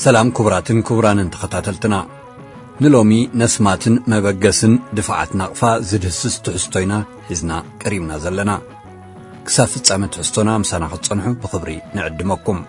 سلام كبراتن كبرانن تخطاتلتنا نلومي نسماتن مبقسن دفعت نقفا زدهسس تحستوينا حزنا كريمنا زلنا كسافت سامت حستونا مسانا خطصنحو بخبري نعدمكم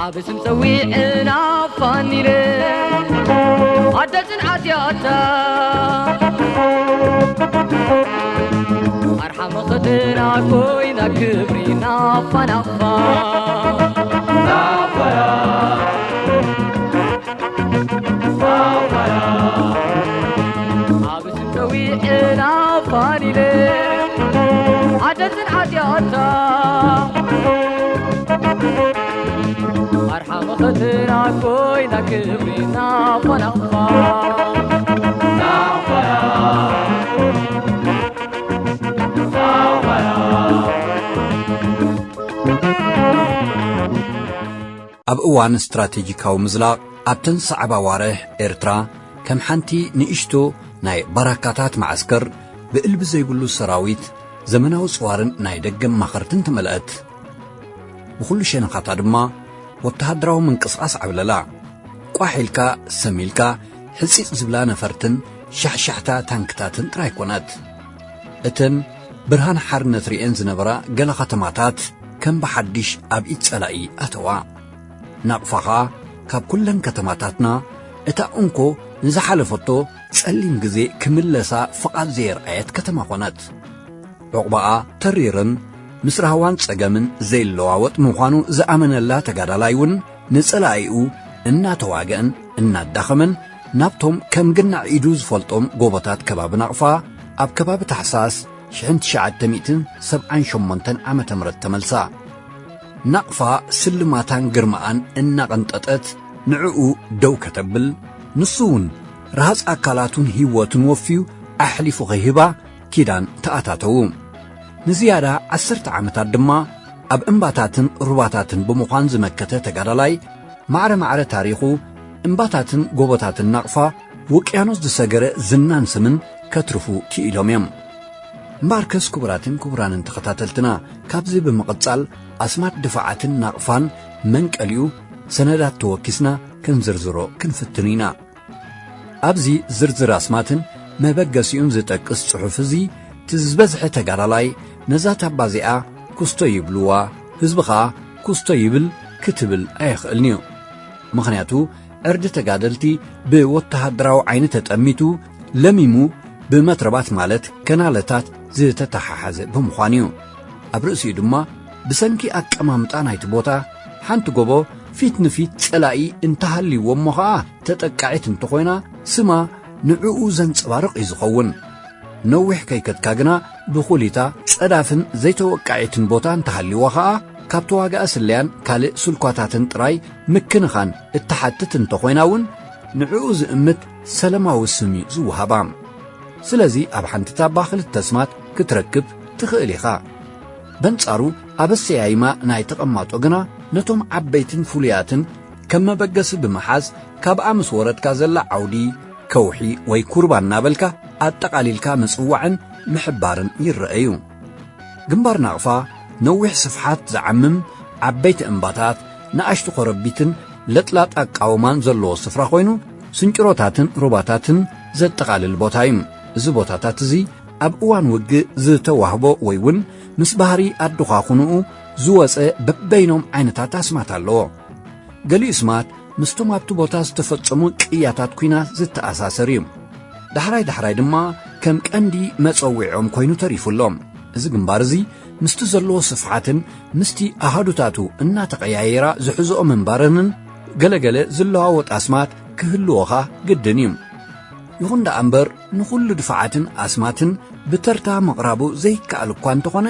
عبسم سويعنا فانيلي عدسن عسياتا أرحم خدنا كوينا كبرينا فنفا عبسم سويعنا فانيلي عدسن عسياتا أرحم خدنا كوينا كبرنا فنخفى أب أوان استراتيجيكاو مزلاق أبتن صعبا واره إرترا كم حانتي نئشتو ناي براكاتات معسكر بقلب زيبلو السراويت زمناو صوارن ناي دقم مخرتن تملأت بخل شيء نخاطر ما وتهدروا من قصاص عبللا قاحلكا سميلكا حسيت زبلا نفرتن شحشحتا تانكتاتن ترايكونات اتن برهان حرنت ريئن زنبرا قل ختماتات كم بحدش أبئت سلائي أتوا نقفخا كاب كلن كتماتاتنا اتا انكو نزحل فتو تسألين قزي كملسا فقط زير آيات كتماقونات عقباء تريرن مسرهوان صقمن زي اللواوت مخانو زأمن الله تقادلايون نسألائيو إنا تواقن إنا الدخمن نابتهم كم قلنا عيدوز فولتهم قوبتات كباب نقفا أب كباب تحساس شحنت شعاد تميتن 78 عام مرت تملسا نقفا سلماتان قرمان إنا قنطتت نعقو دو كتبل نصون رهاز أكالاتون هيواتون وفيو أحلفو غيهبا كيدان تأتاتوهم نزيادة 10 عامتات دما أب إنباتاتن رباتاتن بمقان زمكته تقادلاي معر تاريخو إنباتاتن قوبتاتن نقفا وكيانوس دساقر زنان سمن كترفو كيلوميم مباركس كبراتن كبرانن تخطاتلتنا كابزي بمقتصال أسمات دفاعاتن نقفان منك أليو سندات توكسنا كنزرزرو كنفتنينا أبزي زرزر أسماتن ما بقاسيون زتاكس صحفزي تزبزح تقارلاي نزات بازئة كستو يبلوا هزبخا كستو يبل كتبل أيخلنيو مخنياتو أرد تقادلتي بوتهدراو عين تتأميتو لميمو بمتربات مالت كنالتات زي تتححز بمخانيو أبرأسي دما بسنكي أكامامتان هيتبوتا حانتو قبو فيت نفيت سلائي انتهالي ومخا تتقعيت انتخوينا سما نعو زنصبارق يزخون نوح كيكت كاغنا بخوليتا صدافن زيتوقعيتن بوتان تحليوها كابتواغا اسليان كالي سلكواتاتن طراي مكنخان اتحدتن تخويناون نعوز امت سلاماو سمي زوهابام سلازي اب حنتتا باخل التسمات كتركب تخيليخا بنصارو ابسيايما ناي تقماطو غنا نتوم عبيتن فولياتن كما بقس بمحاز كاب امس ورد كازلا عودي كوحي وي كوربان نابلكا أتقاليلكا مسوعن محبارن يرأيو جنبار نقفا نوح صفحات زعمم عبيت انباتات نأشتو قربيتن لطلات أقاومان زلو صفرا خوينو سنجروتاتن روباتاتن زد تقاليل بوتايم زبوتاتات زي أبقوان وق زتوهبو ويون مسبهاري أدوخاخونو زواسة ببينهم عينتات اسماتالو قالي اسمات مستوم أبتو بوتاز تفتسمو كياتات كوينا زت أساسريم دحراي دما كم كاندي مصوعهم كوينو تريفولهم እዚ ግንባር እዚ ምስቲ ዘለዎ ስፍሓትን ምስቲ ኣሃዱታቱ እናተቀያየራ ዝሕዝኦ መንባረንን ገለገለ ዝለዋወጥ ኣስማት ክህልዎኻ ግድን እዩ ይኹን ዳ እምበር ንኹሉ ድፋዓትን ኣስማትን ብተርታ መቕራቡ ዘይከኣል እኳ እንተኾነ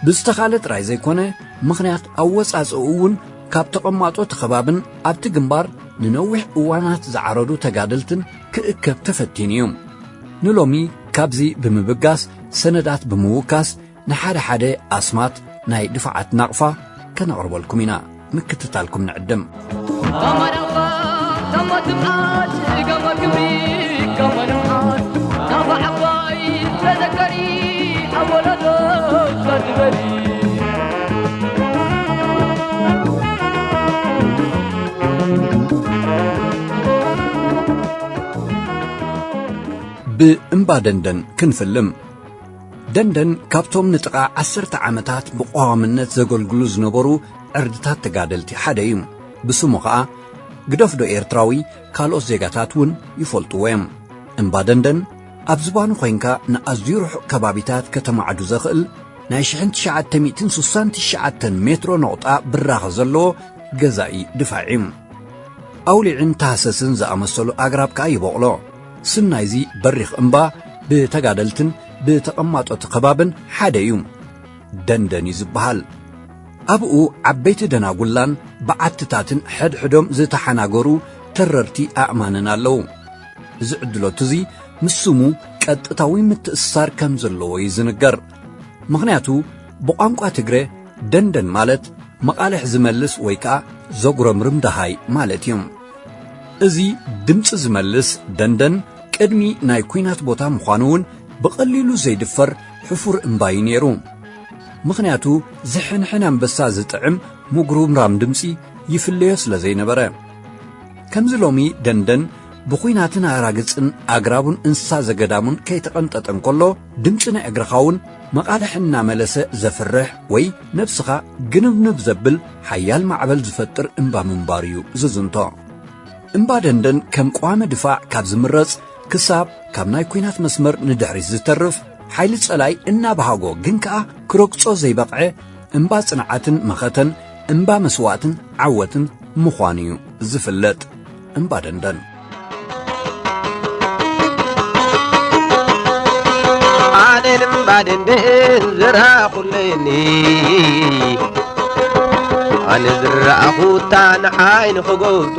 ብዝተኻለ ጥራይ ዘይኮነ ምኽንያት ኣወጻጽኡ እውን ካብ ተቐማጦ ተኸባብን ኣብቲ ግንባር ንነዊሕ እዋናት ዝዓረዱ ተጋደልትን ክእከብ ተፈቲን እዩ ንሎሚ ካብዚ ብምብጋስ ሰነዳት ብምውካስ ንሓደ ሓደ ኣስማት ናይ ድፍዓት ናቕፋ ከነቕርበልኩም ኢና ምክትታልኩም ንዕድም بእምባ ደንደን ክንፍልም ደንደን ካብቶም ንጥቃ 10 ዓመታት ብቋዋምነት ዘገልግሉ ዝነበሩ ዕርድታት ተጋደልቲ ሓደ እዩ ብስሙ ከዓ ግደፍዶ ኤርትራዊ ካልኦት ዜጋታት ውን ይፈልጥዎ እዮም እምባ ደንደን ኣብ ዝባኑ ኮይንካ ንኣዝዩ ርሑቕ ከባቢታት ከተማዓዱ ዘኽእል ናይ 1969 ሜትሮ ነቑጣ ብራኸ ዘለዎ ገዛኢ ድፋዕ እዩ ኣውሊዕን ታህሰስን ዝኣመሰሉ ኣግራብ ከዓ ይበቕሎ ስም ናይዚ በሪኽ እምባ ብተጋደልትን ብተቐማጦት ከባብን ሓደ እዩ ደንደን ይዝበሃል ኣብኡ ዓበይቲ ደናጉላን በዓትታትን ሕድሕዶም ዝተሓናገሩ ተረርቲ ኣእማንን ኣለዉ እዚ ዕድሎት እዚ ምስ ስሙ ቀጥታዊ ምትእስሳር ከም ዘለዎ ይዝንገር ምኽንያቱ ብቋንቋ ትግረ ደንደን ማለት መቃልሕ ዝመልስ ወይ ከዓ ዘጉረምርም ደሃይ ማለት እዮም እዚ ድምፂ ዝመልስ ደንደን ቅድሚ ናይ ኩናት ቦታ ምዃኑውን ብቐሊሉ ዘይድፈር ሕፉር እምባይ ነይሩ ምኽንያቱ ዝሕንሕን ኣንበሳ ዝጥዕም ምጉርምራም ድምፂ ይፍለዮ ስለ ዘይነበረ ከምዚ ሎሚ ደንደን ብኹናትን ኣራግፅን ኣግራቡን እንስሳ ዘገዳሙን ከይተቐንጠጠ እንከሎ ድምፂ ናይ እግርኻውን መቃልሕ እናመለሰ ዘፍርሕ ወይ ነፍስኻ ግንብንብ ዘብል ሓያል ማዕበል ዝፈጥር እምባ ምንባር እዩ ዝዝንቶ እምባ ደንደን ከም ቋመ ድፋዕ ካብ ዝምረፅ ክሳብ ካብ ናይ ኩናት መስመር ንድሕሪት ዝተርፍ ሓይሊ ጸላይ እናባሃጎ ግን ከዓ ክረግጾ ዘይበቕዐ እምባ ጽንዓትን መኸተን እምባ መስዋዕትን ዓወትን ምዃኑ እዩ ዝፍለጥ እምባ ደንደን ኣነን እምባ ደንደን ዝራኹለኒ ኣነ ዝረኣኹታ ንዓይን ክገብጡ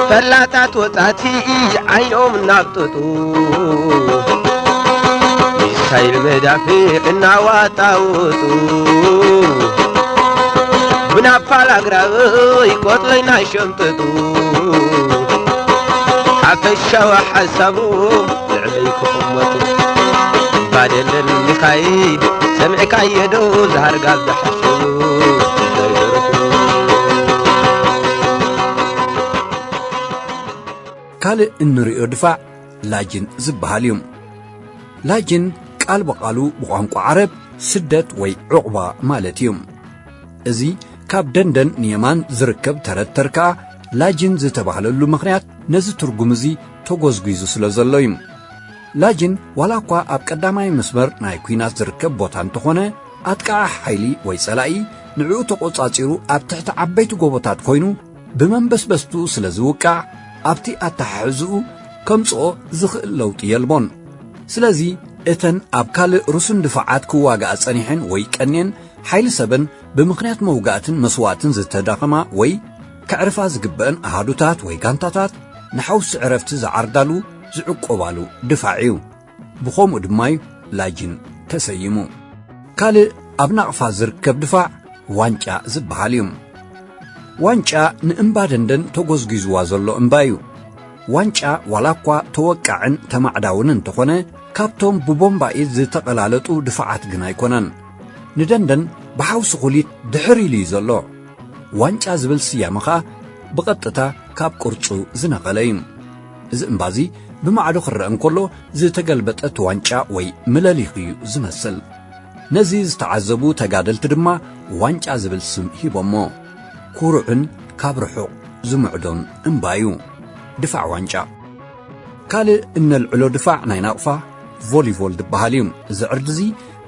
ፈላታት ወጣቲ ዓይኖም እናብጠጡ ሚሳይል መዳፊዕ እናዋጣወጡ ብናፋል ኣግራበይ ቆጥለይና ሸምጠጡ ሓፈሻዊ ሓሳቡ ልዕለይ ክቕመጡ ባደለን ሚኻይል ሰምዕካየዶ ዝሃርጋብ ዝሓስቡ ካልእ እንሪኦ ድፋዕ ላጅን ዝበሃል እዩ ላጅን ቃል በቃሉ ብቋንቋ ዓረብ ስደት ወይ ዕቑባ ማለት እዩ እዚ ካብ ደንደን ንየማን ዝርከብ ተረተር ከዓ ላጅን ዝተባህለሉ ምኽንያት ነዚ ትርጉም እዚ ተጎዝጊዙ ስለ ዘሎ እዩ ላጅን ዋላ እኳ ኣብ ቀዳማይ መስመር ናይ ኩናት ዝርከብ ቦታ እንተኾነ ኣጥቃዓ ሓይሊ ወይ ጸላኢ ንዕኡ ተቖጻጺሩ ኣብ ትሕቲ ዓበይቲ ጎቦታት ኮይኑ ብመንበስበስቱ ስለ ዝውቃዕ ኣብቲ ኣተሓሕዝኡ ከምጽኦ ዝኽእል ለውጢ የልቦን ስለዚ እተን ኣብ ካልእ ሩሱን ድፍዓት ክዋጋኣ ጸኒሐን ወይ ቀንየን ሓይሊ ሰበን ብምኽንያት መውጋእትን መስዋዕትን ዝተዳኸማ ወይ ከዕርፋ ዝግበአን ኣሃዱታት ወይ ጋንታታት ንሓውሲ ዕረፍቲ ዝዓርዳሉ ዝዕቆባሉ ድፋዕ እዩ ብኸምኡ ድማ ላጅን ተሰይሙ ካልእ ኣብ ናቕፋ ዝርከብ ድፋዕ ዋንጫ ዝበሃል እዩ ዋንጫ ንእምባ ደንደን ተጎዝጊዝዋ ዘሎ እምባ እዩ ዋንጫ ዋላ እኳ ተወቃዕን ተማዕዳውን እንተኾነ ካብቶም ብቦምባኢት ዝተቐላለጡ ድፍዓት ግን ኣይኮነን ንደንደን ብሓውሲ ኹሊት ድሕር ኢሉ እዩ ዘሎ ዋንጫ ዝብል ስያመ ኸኣ ብቐጥታ ካብ ቅርጹ ዝነቐለ እዩ እዚ እምባዚ ብማዕዶ ክረአ እንከሎ ዝተገልበጠት ዋንጫ ወይ ምለሊኽ እዩ ዝመስል ነዚ ዝተዓዘቡ ተጋደልቲ ድማ ዋንጫ ዝብል ስም ሂቦሞ ኩሩዕን ካብ ርሑቕ ዝምዕዶን እምባ እዩ ድፋዕ ዋንጫ ካልእ እነልዕሎ ድፋዕ ናይ ናቕፋ ቮሊቮል ዝበሃል እዩ እዚ ዕርዲ እዚ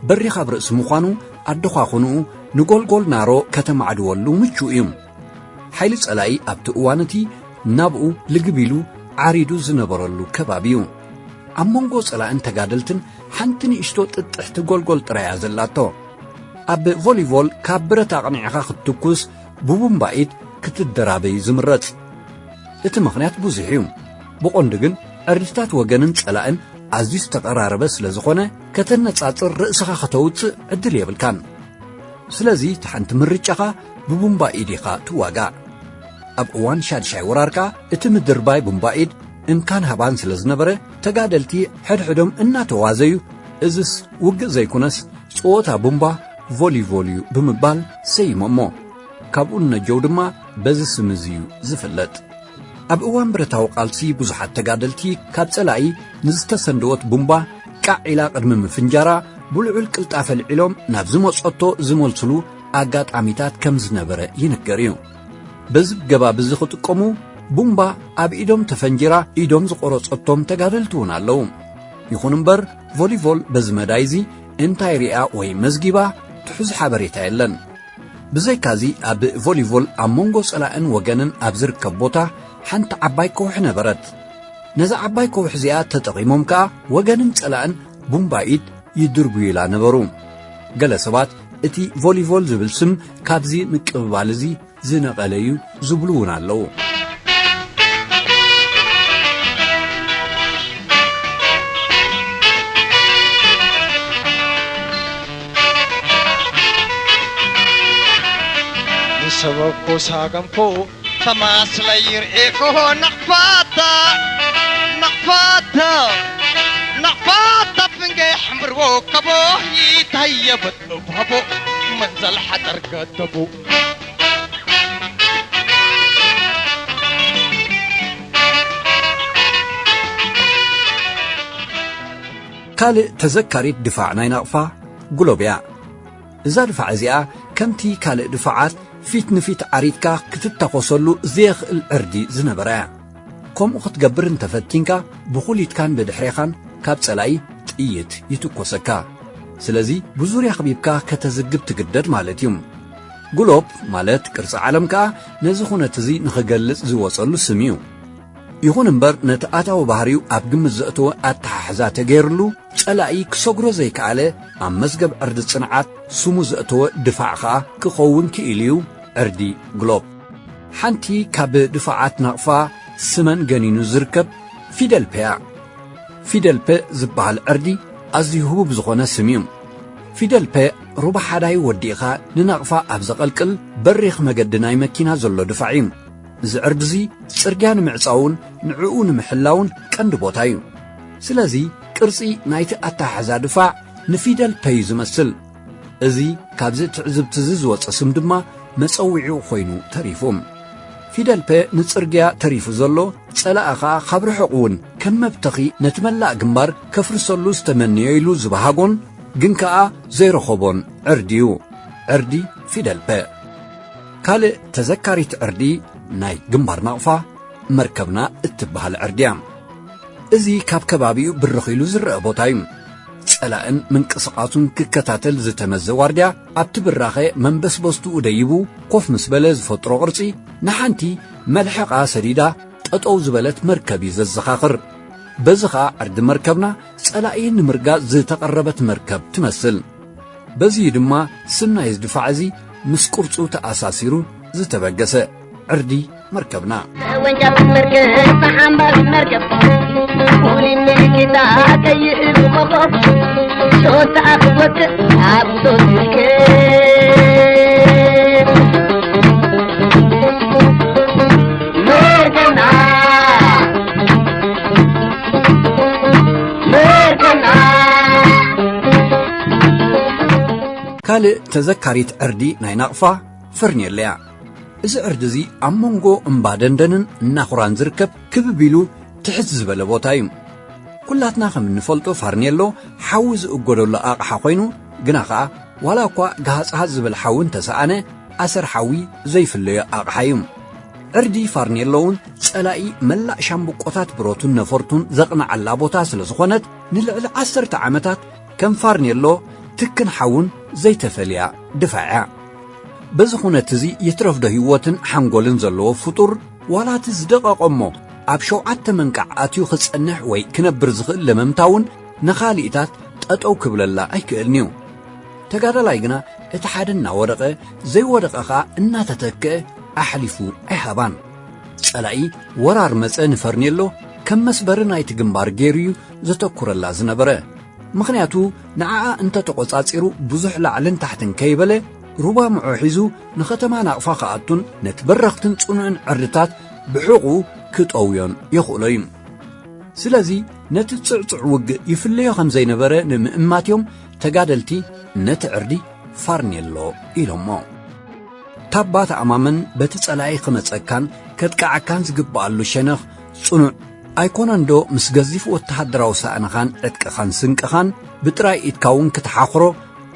በሪኽ ኣብ ርእሲ ምዃኑ ኣደኻኽንኡ ንጎልጎል ናሮ ከተማዕድወሉ ምቹእ እዩ ሓይሊ ጸላኢ ኣብቲ እዋን እቲ ናብኡ ልግቢሉ ዓሪዱ ዝነበረሉ ከባቢ እዩ ኣብ መንጎ ጸላእን ተጋደልትን ሓንቲ ንእሽቶ ጥጥሕቲ ጎልጎል ጥራያ ዘላቶ ኣብ ቮሊቮል ካብ ብረት ኣቕኒዕኻ ክትትኩስ ብቡምባኢት ክትደራበይ ዝምረጽ እቲ ምኽንያት ብዙሕ እዩ ብቖንዲ ግን ዕርድታት ወገንን ጸላእን ኣዝዩ ዝተቀራረበ ስለ ዝኾነ ከተነጻጽር ርእስኻ ከተውፅእ ዕድል የብልካን። ስለዚ ተሓንቲ ምርጫኻ ብቡምባ ኢድ ኢኻ ትዋጋእ። ኣብ እዋን ሻድሻይ ወራርካ እቲ ምድርባይ ቡምባ ኢድ እንካን ሃባን ስለ ዝነበረ ተጋደልቲ ሕድሕዶም እናተዋዘዩ እዝስ ውግእ ዘይኩነስ ጽወታ ቡምባ ቮሊቮልዩ ብምባል ሰይሞሞ ካብኡ ነጀው ድማ በዚ ስም እዙዩ ዝፍለጥ። ኣብ እዋን ብረታዊ ቃልሲ ብዙሓት ተጋደልቲ ካብ ጸላኢ ንዝተሰንድወት ቡምባ ቃዕ ኢላ ቅድሚ ምፍንጃራ ብልዑል ቅልጣፈ ልዒሎም ናብ ዝመጸቶ ዝመልስሉ ኣጋጣሚታት ከም ዝነበረ ይንገር እዩ። በዚ ገባብ እዚ ክጥቀሙ ቡምባ ኣብ ኢዶም ተፈንጂራ ኢዶም ዝቆረጸቶም ተጋደልቲ እውን ኣለዉ። ይኹን እምበር ቮሊቮል በዚ መዳይዚ እንታይ ሪኣ ወይ መዝጊባ ትሑዝ ሓበሬታ የለን። ብዘይካዚ ኣብ ቮሊቮል ኣብ መንጎ ጸላእን ወገንን ኣብ ዝርከብ ቦታ ሓንቲ ዓባይ ከውሒ ነበረት። ነዛ ዓባይ ከውሒ እዚኣ ተጠቒሞም ከዓ ወገንን ጸላእን ቡምባ ኢድ ይድርብዩላ ነበሩ። ገለ ሰባት እቲ ቮሊቮል ዝብል ስም ካብዚ ምቅብባል እዚ ዝነቐለዩ ዝብሉ እውን ኣለዉ። سببكو ساقمكو تماثل يرئيكو نقفاتا نقفاتا فنجي حمرو كبو يتهيبت بهبو منزل حدر قدبو ካልእ ተዘካሪት ድፋዕ ናይ ናቕፋ ጉሎብያ። እዛ ድፋዕ እዚኣ ከምቲ ካልእ ድፋዓት ፊት ንፊት ዓሪትካ ክትተኾሰሉ ዘየኽእል ዕርዲ ዝነበረ እያ። ከምኡ ክትገብር እንተፈቲንካ ብኹሊትካን ብድሕሪኻን ካብ ጸላኢ ጥይት ይትኰሰካ። ስለዚ ብዙርያ ኽቢብካ ከተዝግብ ትግደድ ማለት እዩ። ጉሎብ ማለት ቅርፂ ዓለም ከዓ ነዚ ኹነት እዚ ንኽገልጽ ዝወጸሉ ስም እዩ። ይኹን እምበር ነቲ ኣታዊ ባህሪው ኣብ ግምት ዘእተወ ኣተሓሕዛ ተገይሩሉ ጸላኢ ክሰግሮ ዘይከኣለ ኣብ መዝገብ ዕርዲ ጽንዓት ስሙ ዘእተወ ድፋዕ ከዓ ክኸውን ክኢል እዩ ዕርዲ ግሎብ። ሓንቲ ካብ ድፋዓት ናቕፋ ስመን ገኒኑ ዝርከብ ፊደል ፔያ። ፊደል ፔ ዝበሃል ዕርዲ ኣዝዩ ህቡብ ዝኾነ ስም እዩ። ፊደል ፔ ሩባ ሓዳይ ወዲእኻ ንናቕፋ ኣብ ዘቐልቅል በሪኽ መገዲ ናይ መኪና ዘሎ ድፋዕ እዩ። እዚ ዕርዲ እዚ ጽርግያ ንምዕጻውን ንዕኡ ንምሕላውን ቀንዲ ቦታ እዩ። ስለዚ ቅርጺ ናይቲ ኣተሓሕዛ ድፋዕ ንፊደል ፔይ ዝመስል። እዚ ካብዚ ትዕዝብቲ ዝወፀ ስም ድማ መጸዊዒኡ ኮይኑ ተሪፉ። ፊደል ፔ ንጽርግያ ተሪፉ ዘሎ ጸላእኻ ካብ ርሑቕ እውን ከም መብተኺ ነቲ መላእ ግንባር ከፍርሰሉ ዝተመነዮ ኢሉ ዝበሃጎን ግን ከዓ ዘይረኸቦን ዕርዲ እዩ ዕርዲ ፊደል ፔ። ካልእ ተዘካሪት ዕርዲ ናይ ግንባር ናቕፋ መርከብና እትበሃል ዕርድያ። እዚ ካብ ከባቢኡ ብርኺሉ ዝርአ ቦታ እዩ። ጸላእን ምንቅስቓሱን ክከታተል ዝተመዘ ዋርድያ ኣብቲ ብራኸ መንበስበስቱኡ ደይቡ ኮፍ ምስ በለ ዝፈጥሮ ቅርጺ ንሓንቲ መልሐቓ ሰዲዳ ጠጠው ዝበለት መርከብ እዩ ዘዘኻኽር። በዚ ኸዓ ዕርዲ መርከብና ጸላኢ ንምርጋጽ ዝተቐረበት መርከብ ትመስል። በዚ ድማ ስም ናይ ዝድፋዕ እዚ ምስ ቅርጹ ተኣሳሲሩ ዝተበገሰ ዕርዲ መርከብና ወንጀል መርከብ ተሓምባል መርከብ ولي الملكتا كيئب مضب شوت أخوك عبدو الكيب مرقنا ካልእ ተዘካሪት ዕርዲ ናይ ናቕፋ ፈርኔለያ። እዚ ዕርዲ እዚ ኣብ መንጎ እምባ ደንደንን እናኹራን ዝርከብ ክብብ ኢሉ ትሕት ዝበለ ቦታ እዩ። ኩላትና ከም እንፈልጦ ፋርኔሎ ሓዊ ዝእጎደሉ ኣቕሓ ኮይኑ ግና ከዓ ዋላ እኳ ጋሃፅሃት ዝብል ሓዊ እንተሰኣነ ኣሰር ሓዊ ዘይፍለዮ ኣቕሓ እዩ። ዕርዲ ፋርኔሎ እውን ጸላኢ መላእ ሻምብቆታት ብሮቱን ነፈርቱን ዘቕንዓላ ቦታ ስለ ዝኾነት ንልዕሊ 10 ዓመታት ከም ፋርኔሎ ትክን ሓውን ዘይተፈልያ ድፋዕያ። በዚ ኹነት እዚ ይትረፍዶ ህይወትን ሓንጎልን ዘለዎ ፍጡር ዋላቲ ዝደቐቐሞ ኣብ 7 መንቃዕ ኣትዩ ክጸንሕ ወይ ክነብር ዝኽእል ለመምታውን ንኻሊእታት ጠጠው ክብለላ ኣይክእልኒ እዩ። ተጋዳላይ ግና እቲ ሓደ እናወደቐ ዘይወደቐኻ እናተተክአ ኣሕሊፉ ኣይሃባን። ጸላኢ ወራር መፀ ንፈርኔሎ ከም መስበር ናይቲ ግንባር ገይሩ ዘተኩረላ ዝነበረ ምኽንያቱ ንዓኣ እንተተቆጻጺሩ ብዙሕ ላዕልን ታሕትን ከይበለ ሩባ ምዑ ሒዙ ንኸተማ ናቕፋ ከኣቱን ነቲ በረኽትን ጽኑዕን ዕርድታት ብሕቑ ክጠውዮን ይኽእሎ እዩ ስለዚ ነቲ ጽዕጽዕ ውግእ ይፍለዮ ከም ዘይነበረ ንምእማትዮም ተጋደልቲ ነቲ ዕርዲ ፋርኔሎ ኢሎሞ ታባ ተኣማመን በቲ ጸላኢ ክመጸካን ከጥቃዓካን ዝግብኣሉ ሸነኽ ጽኑዕ ኣይኮነን ዶ ምስ ገዚፍ ወተሃደራዊ ሳእንኻን ዕጥቅኻን ስንቅኻን ብጥራይ ኢትካውን ክትሓኽሮ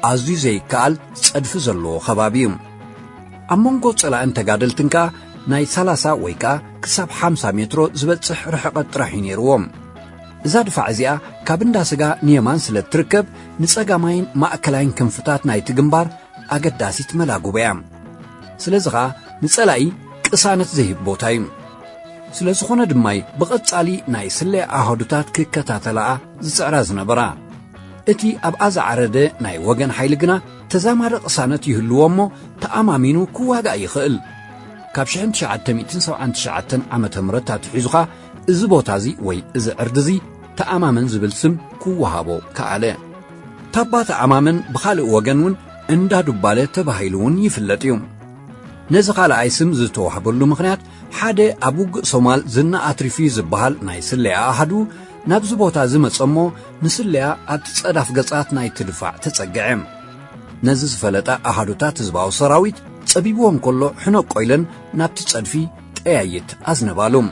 ኣዝዩ ዘይከኣል ጸድፊ ዘለዎ ከባቢ እዩ ኣብ መንጎ ጸላእን ተጋደልትን ከኣ ናይ 30 ወይ ከዓ ክሳብ 50 ሜትሮ ዝበጽሕ ርሕቐት ጥራሕ ነይርዎም እዛ ድፋዕ እዚኣ ካብ እንዳ ስጋ ንየማን ስለ እትርከብ ንጸጋማይን ማእከላይን ክንፍታት ናይቲ ግንባር ኣገዳሲት መላጉባ እያ ስለዚ ኸኣ ንጸላኢ ቅሳነት ዘይህብ ቦታ እዩ ስለ ዝኾነ ድማይ ብቐጻሊ ናይ ስለያ ኣሃዱታት ክከታተላኣ ዝጽዕራ ዝነበራ እቲ ኣብኣ ዝዓረደ ናይ ወገን ሓይሊ ግና ተዛማደ ቅሳነት ይህልዎ እሞ ተኣማሚኑ ክዋጋእ ይኽእል ካብ 1979 ዓመተ ምህረት ኣትሒዙኻ እዚ ቦታ እዚ ወይ እዚ ዕርዲ እዚ ተኣማመን ዝብል ስም ክወሃቦ ከኣለ ታባ ተኣማመን ብኻልእ ወገን እውን እንዳ ዱባለ ተባሂሉ እውን ይፍለጥ እዩ ነዚ ካልኣይ ስም ዝተዋህበሉ ምኽንያት ሓደ ኣብ ውግእ ሶማል ዝና ኣትሪፊ ዝበሃል ናይ ስለያ ኣሃዱ ናብዚ ቦታ ዝመጸሞ ንስለያ ኣብቲ ጸዳፍ ገጻት ናይቲ ድፋዕ ተጸግዐ ነዚ ዝፈለጠ ኣሃዱታት ህዝባዊ ሰራዊት ጸቢብዎም ከሎ ሕነቆ ኢለን ናብቲ ጸድፊ ጠያይት ኣዝነባሉ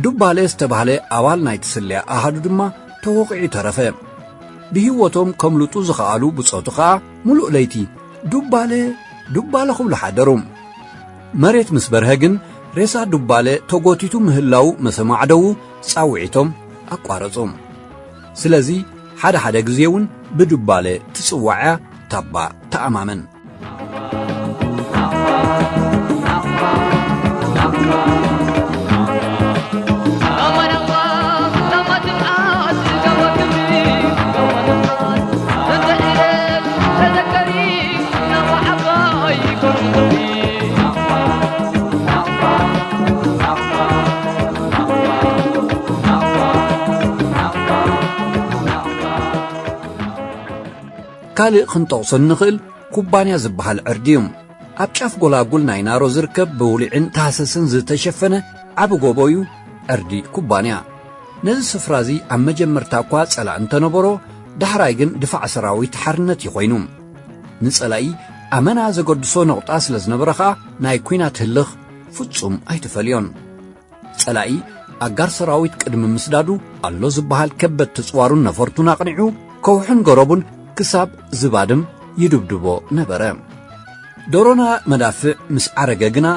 ዱባለ ዝተባህለ ኣባል ናይቲ ስለያ ኣሃዱ ድማ ተወቂዑ ተረፈ ብህይወቶም ከምልጡ ዝኸኣሉ ብጾቱ ኸኣ ሙሉእ ለይቲ ዱባለ ክብሉ ሓደሩ መሬት ምስ በርሀ ግን ሬሳ ዱባለ ተጎቲቱ ምህላው መሰማዕደው ጻውዒቶም ኣቋረጹ ስለዚ ሓደ ግዜ እውን ብዱባለ ትጽዋዕ ታባ ተኣማመን ካልእ ክንጠቕሶ ንኽእል ኩባንያ ዝበሃል ዕርዲ እዩ ኣብ ጫፍ ጎላጉል ናይ ናሮ ዝርከብ ብውልዕን ታሃሰስን ዝተሸፈነ ዓብ ጎቦ እዩ ዕርዲ ኩባንያ ነዚ ስፍራ እዚ ኣብ መጀመርታ እኳ ጸላእ እንተነበሮ ዳሕራይ ግን ድፋዕ ሰራዊት ሓርነት ይኾይኑ ንጸላኢ ኣመና ዘገድሶ ነቑጣ ስለ ዝነበረ ኸኣ ናይ ኩናት ህልኽ ፍጹም ኣይትፈልዮን ጸላኢ ኣጋር ሰራዊት ቅድሚ ምስዳዱ ኣሎ ዝበሃል ከበድ ትጽዋሩን ነፈርቱን ኣቕኒዑ ከውሕን ገረቡን ክሳብ ዝባድም ይድብድቦ ነበረ ዶሮና መዳፍዕ ምስ ዓረገ ግና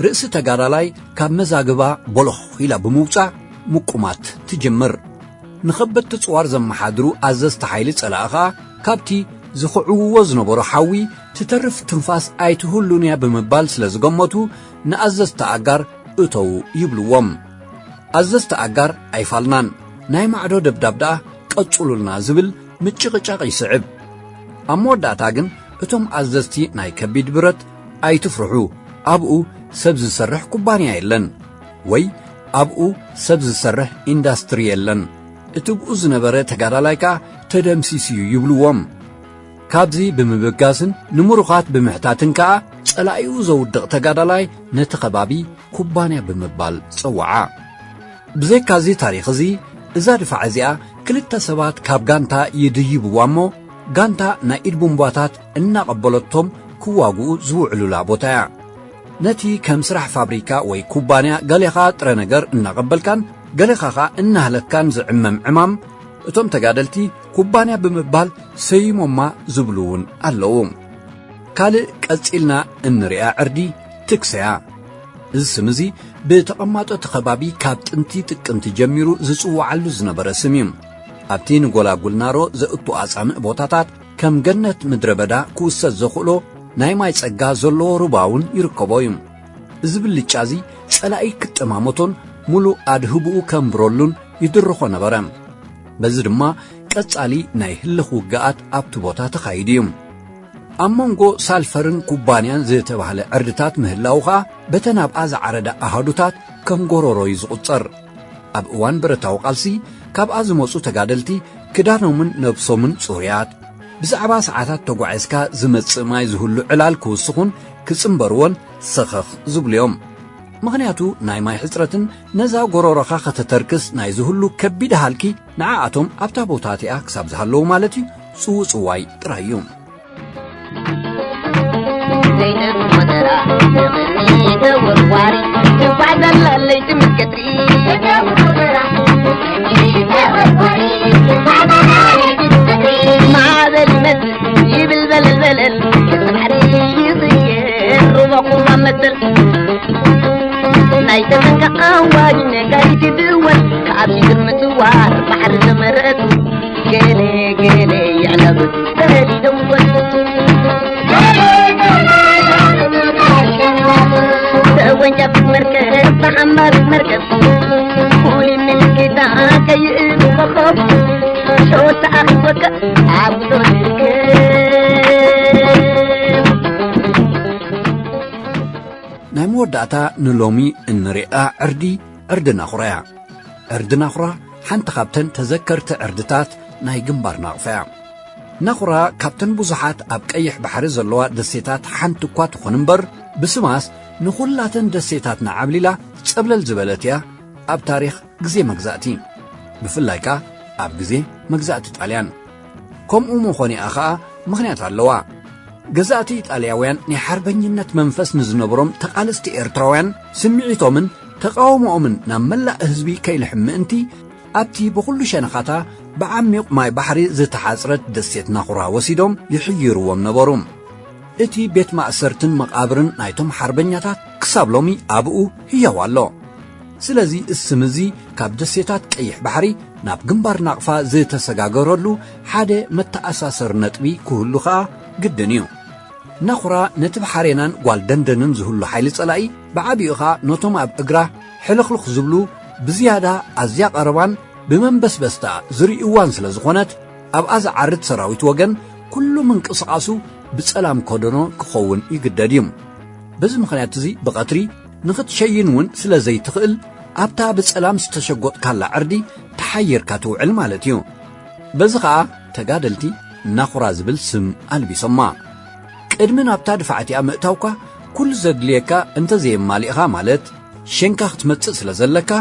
ርእሲ ተጋዳላይ ካብ መዛግባ ቦሎኽ ኢላ ብምውፃእ ምቁማት ትጅምር ንኸበድ ትጽዋር ዘመሓድሩ ኣዘዝቲ ሓይሊ ጸላእ ኸኣ ካብቲ ዝኽዕውዎ ዝነበሮ ሓዊ ትተርፍ ትንፋስ ኣይትህሉን እያ ብምባል ስለ ዝገመቱ ንኣዘዝቲ ኣጋር እተው ይብልዎም ኣዘዝቲ ኣጋር ኣይፋልናን ናይ ማዕዶ ደብዳብ ደኣ ቀጽሉልና ዝብል ምጭቕጫቕ ይስዕብ ኣብ መወዳእታ ግን እቶም ኣዘዝቲ ናይ ከቢድ ብረት ኣይትፍርሑ ኣብኡ ሰብ ዝሰርሕ ኩባንያ የለን ወይ ኣብኡ ሰብ ዝሰርሕ ኢንዳስትሪ የለን እቲ ብኡ ዝነበረ ተጋዳላይ ከዓ ተደምሲስ እዩ ይብልዎም ካብዚ ብምብጋስን ንምሩኻት ብምሕታትን ከዓ ጸላኢኡ ዘውድቕ ተጋዳላይ ነቲ ከባቢ ኩባንያ ብምባል ጸዋዓ ብዘይካዚ ታሪኽ እዚ እዛ ድፋዕ እዚኣ ክልተ ሰባት ካብ ጋንታ ይድይብዋ እሞ ጋንታ ናይ ኢድ ቡምባታት እናቐበለቶም ክዋግኡ ዝውዕሉላ ቦታ እያ ነቲ ከም ስራሕ ፋብሪካ ወይ ኩባንያ ገሌኻ ጥረ ነገር እናቐበልካን ገሌኻ ኸኣ እናህለካን ዝዕመም ዕማም እቶም ተጋደልቲ ኩባንያ ብምባል ሰይሞማ ዝብሉ እውን ኣለዉ ካልእ ቀጺልና እንሪኣ ዕርዲ ትክሰያ እዚ ስም እዚ ብተቐማጦ ከባቢ ካብ ጥንቲ ጥቅምቲ ጀሚሩ ዝጽዋዓሉ ዝነበረ ስም እዩ ኣብቲ ንጎላጉል ናሮ ዘእቱ ኣጻምዕ ቦታታት ከም ገነት ምድረ በዳ ክውሰድ ዘኽእሎ ናይ ማይ ጸጋ ዘለዎ ሩባውን ይርከቦ እዩ እዚ ብልጫ እዚ ጸላኢ ክጠማመቶን ሙሉእ ኣድህብኡ ከምብረሉን ይድርኾ ነበረ በዚ ድማ ቀጻሊ ናይ ህልኽ ውግኣት ኣብቲ ቦታ ተኻይዱ እዩ ኣብ መንጎ ሳልፈርን ኩባንያን ዝተባህለ ዕርድታት ምህላው ኸኣ በተን ኣብኣ ዝዓረዳ ኣሃዱታት ከም ጎረሮ እዩ ዝቝጸር ኣብ እዋን ብረታዊ ቃልሲ ካብኣ ዝመፁ ተጋደልቲ ክዳኖምን ነብሶምን ጽሩያት ብዛዕባ ሰዓታት ተጓዒዝካ ዝመጽእ ማይ ዝህሉ ዕላል ክውስኹን ክጽምበርዎን ሰኸኽ ዝብልዮም ምኽንያቱ ናይ ማይ ሕፅረትን ነዛ ጎሮሮኻ ከተተርክስ ናይ ዝህሉ ከቢድ ሃልኪ ንዓኣቶም ኣብታ ቦታ እቲኣ ክሳብ ዝሃለዉ ማለት እዩ ጽውጽዋይ ጥራይ እዩ زينب مدرا تغني تورواري تبعد اللي تمكتري زينب مدرا تغني تورواري تبعد اللي تمكتري مع ذا المثل يبلبل البلل البحري يصير ربق ومثل نايت منك أواج نقاي تدول كعبي درمتوار بحر زمرت قيلي قيلي يعلبت تهدي دوبت وانجا في مركز محمد مركز قولي من كده كيئن وخب شو تعبك عبدو ናይ መወዳእታ ንሎሚ እንሪኣ ዕርዲ ዕርድና ኹራያ ዕርድና ኹራ ሓንቲ ካብተን ተዘከርቲ ዕርድታት ናይ ግንባር ናቕፈያ ናኹራ ካብተን ብዙሓት ኣብ ቀይሕ ባሕሪ ዘለዋ ደሴታት ሓንቲ እኳ ትኾን እምበር ብስማስ ንኹላተን ደሴታትና ዓብሊላ ጸብለል ዝበለት እያ ኣብ ታሪኽ ግዜ መግዛእቲ ብፍላይካ ኣብ ግዜ መግዛእቲ ጣልያን ከምኡ መኾኒኣ ኸዓ ምኽንያት ኣለዋ ገዛእቲ ጣልያውያን ናይ ሓርበኝነት መንፈስ ንዝነብሮም ተቓለስቲ ኤርትራውያን ስምዒቶምን ተቃውሞኦምን ናብ መላእ ህዝቢ ከይልሕም ምእንቲ ኣብቲ ብኹሉ ሸነኻታ ብዓሚቕ ማይ ባሕሪ ዝተሓጽረት ደሴት ናኹራ ወሲዶም ይሕይርዎም ነበሩ እቲ ቤት ማእሰርትን መቓብርን ናይቶም ሓርበኛታት ክሳብ ሎሚ ኣብኡ ህያው ኣሎ ስለዚ እስም እዚ ካብ ደሴታት ቀይሕ ባሕሪ ናብ ግንባር ናቕፋ ዝተሰጋገረሉ ሓደ መተኣሳሰር ነጥቢ ክህሉ ኸዓ ግድን እዩ ናኹራ ነቲ ባሕሬናን ጓል ደንደንን ዝህሉ ሓይሊ ጸላኢ ብዓቢኡኻ ነቶም ኣብ እግራ ሕልኽልኽ ዝብሉ ብዝያዳ ኣዝያ ቀረባን ብመንበስበስታ ዝርእዋን ስለ ዝኾነት ኣብኣ ዝዓርድ ሰራዊት ወገን ኩሉ ምንቅስቓሱ ብጸላም ኮደኖ ክኸውን ይግደድ እዩ በዚ ምኽንያት እዚ ብቐትሪ ንኽትሸይን እውን ስለ ዘይትኽእል ኣብታ ብጸላም ዝተሸጐጥካላ ዕርዲ ተሓይርካ ትውዕል ማለት እዩ በዚ ኸዓ ተጋደልቲ ናኹራ ዝብል ስም ኣልቢሶማ ቅድሚ ናብታ ድፋዕቲኣ ምእታውካ ኩሉ ዘድልየካ እንተዘየማሊእኻ ማለት ሸንካ ክትመጽእ ስለ ዘለካ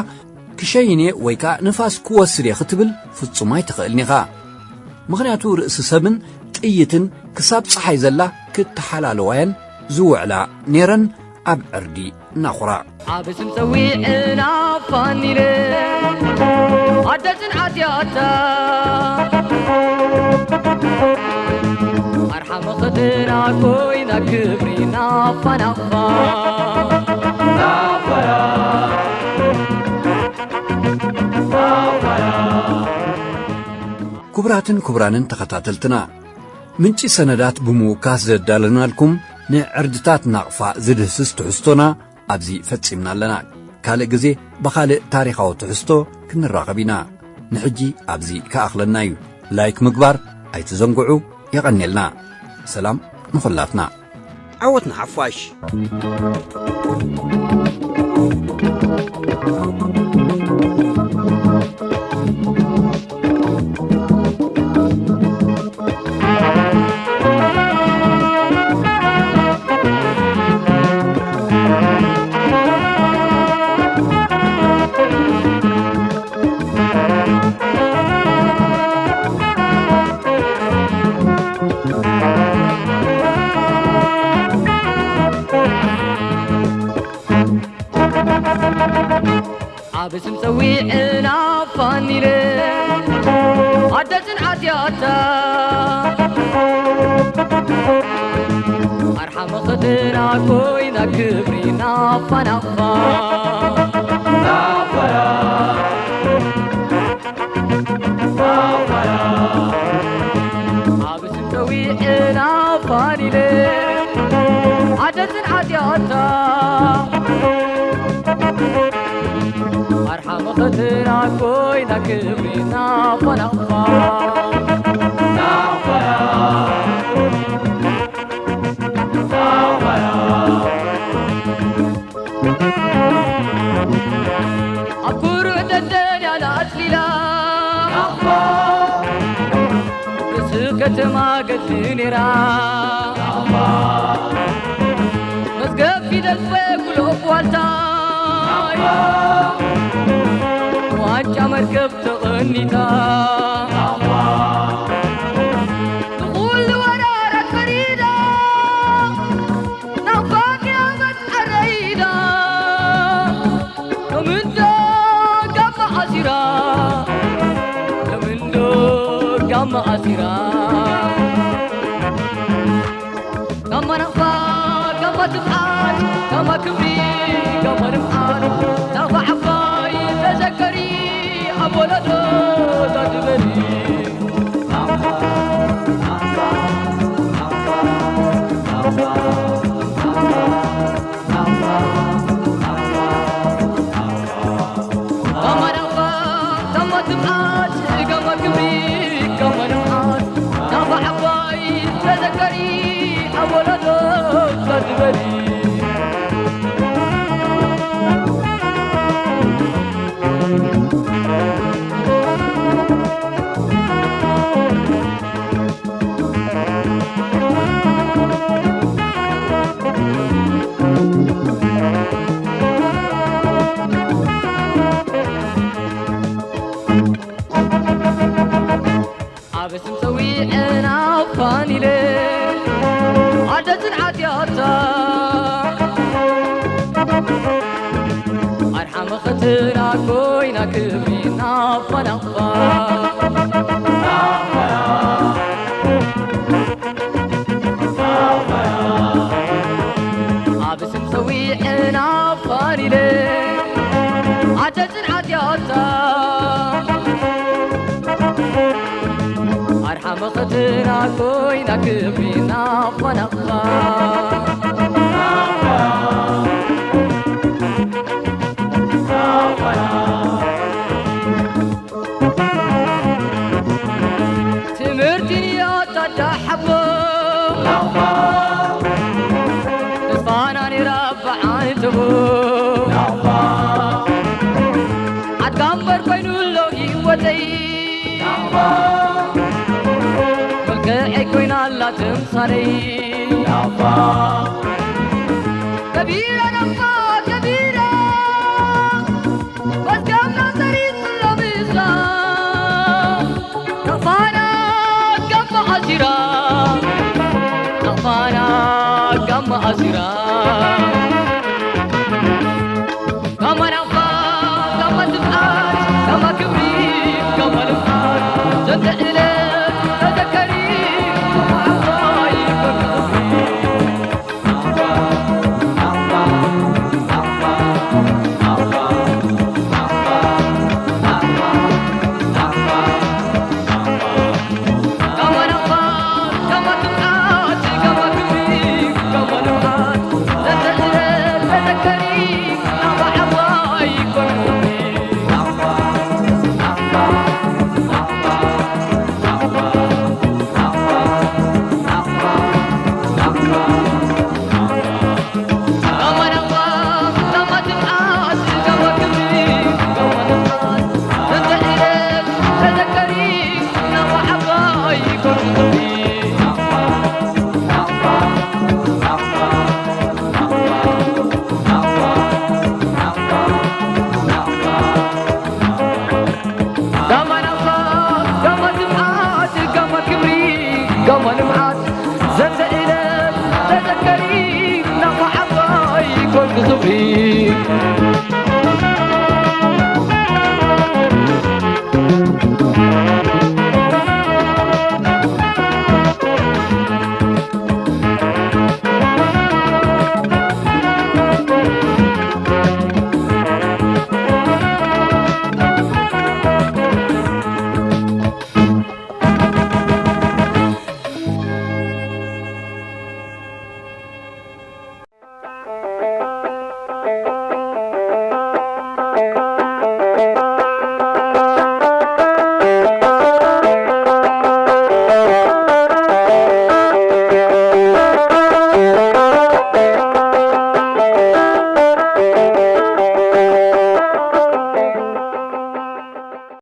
ክሸይን እየ ወይ ከዓ ንፋስ ክወስድ እየ ክትብል ፍጹም ኣይትኽእልኒ ኢኻ ምኽንያቱ ርእሲ ሰብን ጥይትን ክሳብ ፀሓይ ዘላ ክትሓላለዋየን ዝውዕላ ነይረን ኣብ ዕርዲ ናኹራ عابسم سويعنا فانيلي عدتن عدياتا أرحم خدنا كوينا كبرينا فنخفا كبراتن كبرانن تخطاتلتنا منشي سندات بموكاس زدالنا لكم نعردتات نقفا زدهسس تحستونا أبزي فتسمنا لنا كالي قزي بخالي تاريخاو تحستو كنراغبنا نحجي أبزي كأخلنايو لايك مقبار أي تزنقعو يغني لنا سلام نخلاتنا عوتنا عفواش عابسم سويعنا فانيلي عدتن عدياتا أرحم خدنا كوينا كبرينا فنخفا عابسم سويعنا فانيلي عدتن عدياتا أرحم خدنا كوينا كبرينا فنخفا أكور ددي كتما قد نيرا مسقف في دفة كل أقوالتاي وانجا مركب تغنيتا تقول ورارك فريدة نوفاك يا مسحريدة ومن دوك أما عسيرا ومن دوك أما عسيرا كما نخفاك كما تبعاد كما كبري كما نبعاد نوفا حفاي تذكري أبولا تدبري كما نخفاك كما تبعاد كما كبري كما نبعاد نوفا حفاي تذكري أبولا تدبري عبس مسوي أنا فاني ليه عدد العدياتا أرحم خطنا كوينا كبرينا فنقفا عبس مسوي أنا فاني ليه عدد العدياتا أرحم خطنا كوينا كبرينا فنقفا تمرتني يا تتحبو تسفاناني ربع عيتبو عتقمبر كوينو لو هيوتي ملكعي كوينا لا تمصري كبيرة نفا كبيرة بس كم نصري سلاميسا نفانا كم عسيرا نفانا كم عسيرا كما نفا كما تبعات كما كبري كما نفعات زند إليك تذكري وعطاي كبري كما نفعات كما تبعات كما كبري كما نفعات زند إليك تذكري وعطاي كبري كما نفعات كما تبعات كما كبري كما نفعات زند إليك تذكري وعطاي كبري كما نفعات كما تبعات كما كبري كما نفعات زند إليك تذكري نفع عطاي كل صبري